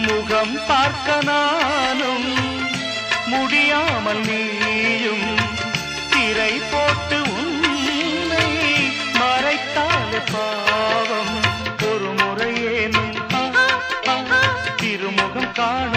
முகம் பார்க்க நானும் முடியாமல் நீயும் திரை போட்டு உன்னை மறைத்தாலே பாவம் ஒரு முறையேனும் திருமுகம் காண